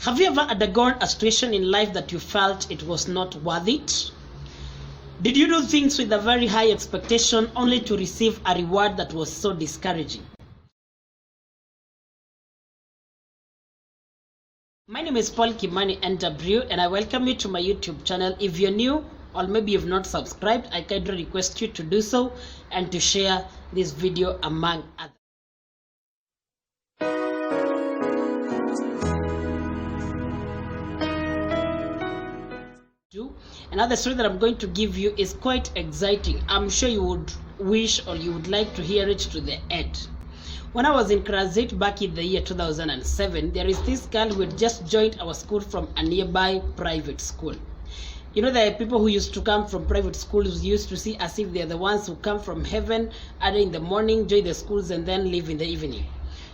Have you ever undergone a situation in life that you felt it was not worth it? Did you do things with a very high expectation only to receive a reward that was so discouraging? My name is Paul Kimani N W and I welcome you to my YouTube channel. If you're new or maybe you've not subscribed, I kindly request you to do so and to share this video among others. Another story that I'm going to give you is quite exciting. I'm sure you would wish or you would like to hear it to the end. When I was in class 8 back in the year 2007, there is this girl who had just joined our school from a nearby private school. You know, there are people who used to come from private schools who used to see as if they're the ones who come from heaven early in the morning, join the schools and then leave in the evening.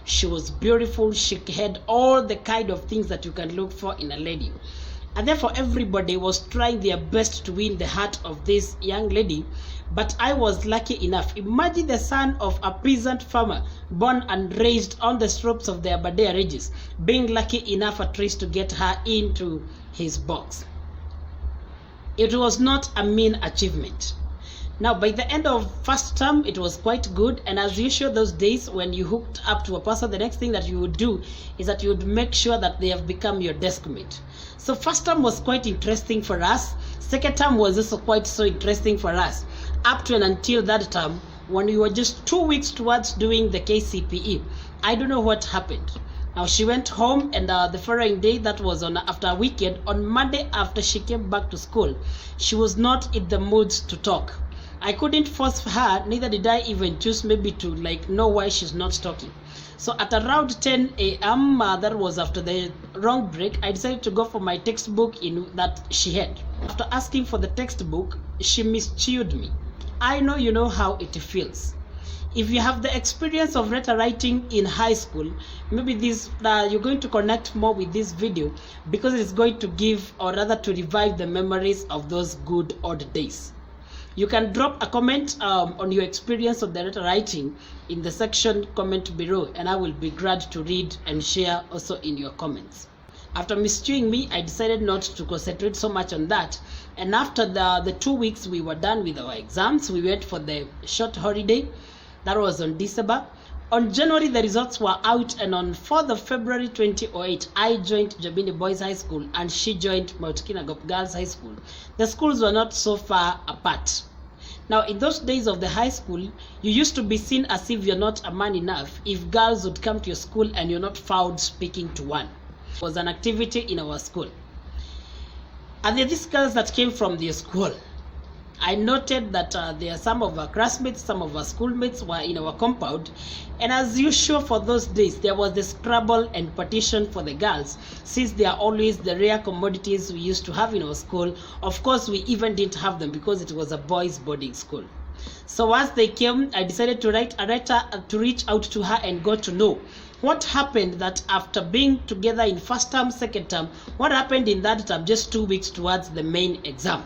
She was beautiful. She had all the kind of things that you can look for in a lady. And therefore everybody was trying their best to win the heart of this young lady, but I was lucky enough. Imagine the son of a peasant farmer born and raised on the slopes of the Aberdare Ridges being lucky enough at least to get her into his box. It was not a mean achievement. Now, by the end of first term, it was quite good. And as usual, those days when you hooked up to a person, the next thing that you would do is that you would make sure that they have become your desk mate. So first term was quite interesting for us. Second term was also quite so interesting for us. Up to and until that term, when we were just 2 weeks towards doing the KCPE, I don't know what happened. Now she went home, and the following day, that was after a weekend, on Monday after she came back to school, she was not in the mood to talk. I couldn't force her, neither did I even choose maybe to know why she's not talking. So at around 10 a.m., that was after the wrong break, I decided to go for my textbook that she had. After asking for the textbook, she mischewed me. I know you know how it feels. If you have the experience of letter writing in high school, maybe you're going to connect more with this video because it's going to give, or rather to revive, the memories of those good old days. You can drop a comment on your experience of the letter writing in the section comment below, and I will be glad to read and share also in your comments. After mischewing me, I decided not to concentrate so much on that. And after the 2 weeks we were done with our exams, we went for the short holiday. That was on December. On January, the results were out, and on 4th of February 2008, I joined Jabini Boys High School and she joined Mount Kinangop Girls High School. The schools were not so far apart. Now, in those days of the high school, you used to be seen as if you're not a man enough if girls would come to your school and you're not found speaking to one. It was an activity in our school. And there are these girls that came from their school. I noted that there are some of our classmates, some of our schoolmates were in our compound, and as usual for those days, there was the scrabble and partition for the girls, since they are always the rare commodities we used to have in our school. Of course, we even didn't have them because it was a boys' boarding school. So once they came, I decided to write a letter to reach out to her and got to know what happened that after being together in first term, second term, what happened in that term, just 2 weeks towards the main exam.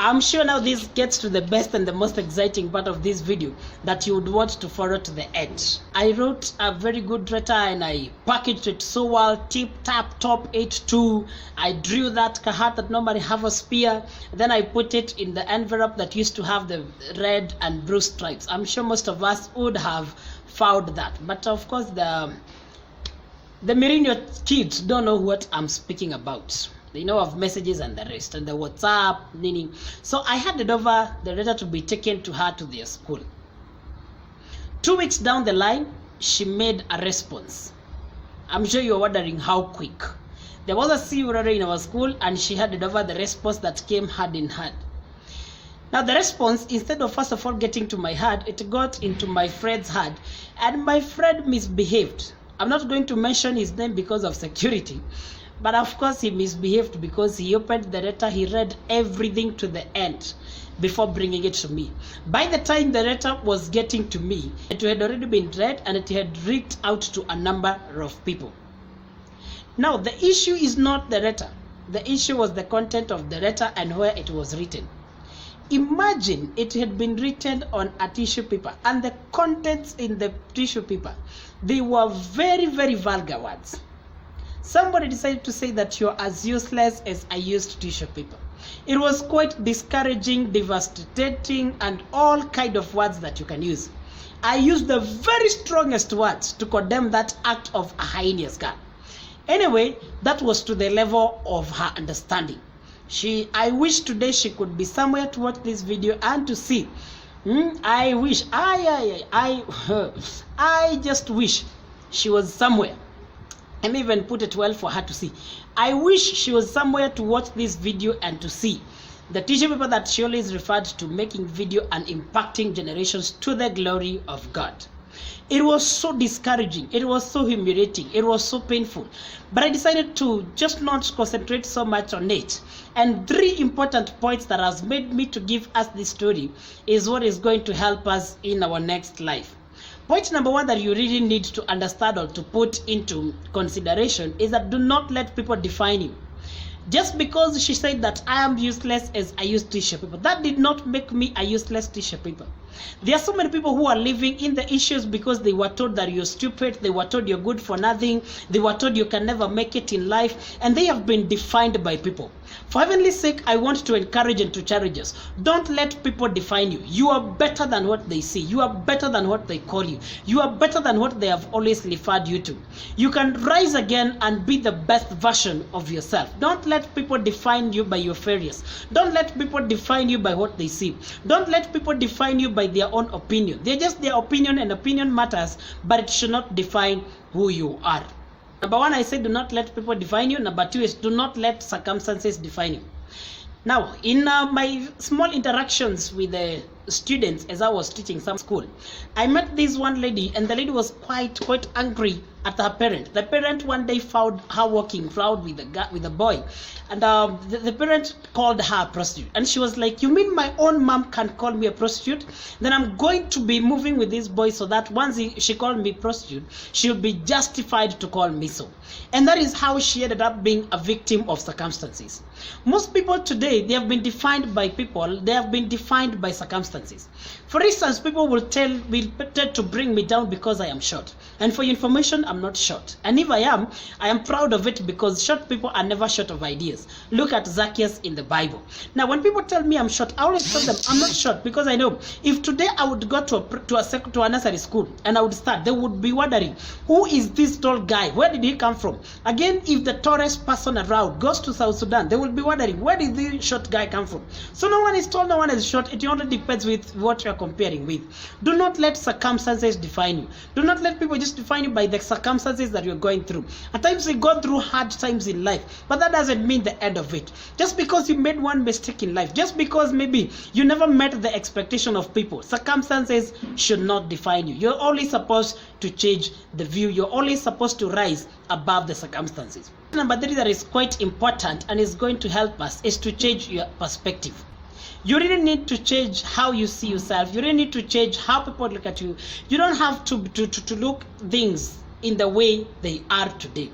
I'm sure now this gets to the best and the most exciting part of this video that you would want to follow to the end. I wrote a very good letter and I packaged it so well, tip tap top 82. I drew that heart that normally have a spear. Then I put it in the envelope that used to have the red and blue stripes. I'm sure most of us would have found that, but of course the Merino kids don't know what I'm speaking about. They know of messages and the rest, and the WhatsApp, meaning. So I handed over the letter to be taken to her to their school. 2 weeks down the line, she made a response. I'm sure you're wondering how quick. There was a CURA in our school, and she handed over the response that came hand in hand. Now the response, instead of first of all getting to my head, it got into my friend's head, and my friend misbehaved. I'm not going to mention his name because of security. But of course he misbehaved because he opened the letter, he read everything to the end before bringing it to me. By the time the letter was getting to me, it had already been read and it had reached out to a number of people. Now the issue is not the letter. The issue was the content of the letter and where it was written. Imagine it had been written on a tissue paper, and the contents in the tissue paper, they were very, very vulgar words. Somebody decided to say that you're as useless as a used tissue paper. It was quite discouraging, devastating, and all kind of words that you can use. I used the very strongest words to condemn that act of a heinous girl. Anyway, that was to the level of her understanding. I wish today she could be somewhere to watch this video and to see. I wish, I just wish she was somewhere. And even put it well for her to see. I wish she was somewhere to watch this video and to see the tissue paper that she always referred to making video and impacting generations to the glory of God. It was so discouraging. It was so humiliating. It was so painful. But I decided to just not concentrate so much on it. And 3 important points that has made me to give us this story is what is going to help us in our next life. Point number 1 that you really need to understand or to put into consideration is that do not let people define you. Just because she said that I am useless as I use tissue paper, that did not make me a useless tissue paper. There are so many people who are living in the issues because they were told that you're stupid, they were told you're good for nothing, they were told you can never make it in life, and they have been defined by people. For heaven's sake, I want to encourage and to challenge us. Don't let people define you. You are better than what they see. You are better than what they call you. You are better than what they have always referred you to. You can rise again and be the best version of yourself. Don't let people define you by your failures. Don't let people define you by what they see. Don't let people define you by their own opinion. They're just their opinion, and opinion matters, but it should not define who you are. Number 1, I said do not let people define you. Number 2 is do not let circumstances define you. Now, in my small interactions with the students as I was teaching some school, I met this one lady, and the lady was quite angry at her parent. The parent one day found her walking proud with the boy, and the parent called her a prostitute, and she was like, "You mean my own mom can call me a prostitute? Then I'm going to be moving with this boy so that once she called me prostitute, she'll be justified to call me so." And that is how she ended up being a victim of circumstances. Most people today, they have been defined by people, they have been defined by circumstances. For instance, people will tend to bring me down because I am short. And for your information, I'm not short. And if I am proud of it, because short people are never short of ideas. Look at Zacchaeus in the Bible. Now, when people tell me I'm short, I always tell them I'm not short, because I know if today I would go to a nursery school and I would start, they would be wondering, who is this tall guy? Where did he come from? Again, if the tallest person around goes to South Sudan, they will be wondering, where did the short guy come from? So no one is tall, no one is short. It only depends with what you're comparing with. Do not let circumstances define you. Do not let people just define you by the circumstances that you're going through. At times we go through hard times in life, but that doesn't mean the end of it. Just because you made one mistake in life, just because maybe you never met the expectation of people, circumstances should not define you. You're only supposed to change the view. You're only supposed to rise above the circumstances. Number 3 that is quite important and is going to help us is to change your perspective. You really need to change how you see yourself. You really need to change how people look at you. You don't have to look things in the way they are today.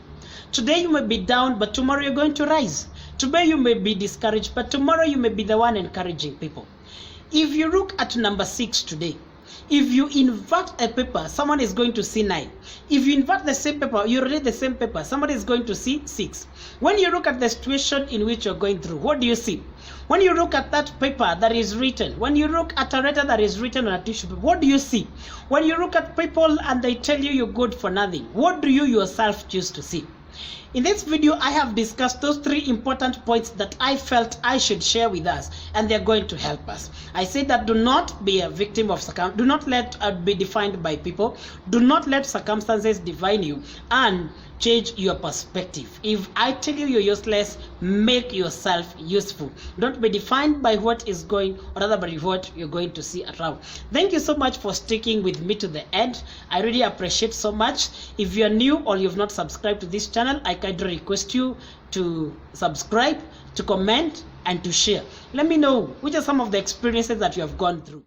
Today you may be down, but tomorrow you're going to rise. Today you may be discouraged, but tomorrow you may be the one encouraging people. If you look at number 6 today, if you invert a paper, someone is going to see 9. If you invert the same paper, you read the same paper, somebody is going to see 6. When you look at the situation in which you're going through, what do you see? When you look at that paper that is written, when you look at a letter that is written on a tissue paper, what do you see? When you look at people and they tell you you're good for nothing, what do you yourself choose to see? In this video, I have discussed those 3 important points that I felt I should share with us, and they're going to help us. I said that do not be a victim of circumstances. Do not let be defined by people. Do not let circumstances define you, and change your perspective. If I tell you you're useless, make yourself useful. Don't be defined by what is going, or rather by what you're going to see around. Thank you so much for sticking with me to the end. I really appreciate so much. If you're new or you've not subscribed to this channel, I kindly request you to subscribe, to comment, and to share. Let me know which are some of the experiences that you have gone through.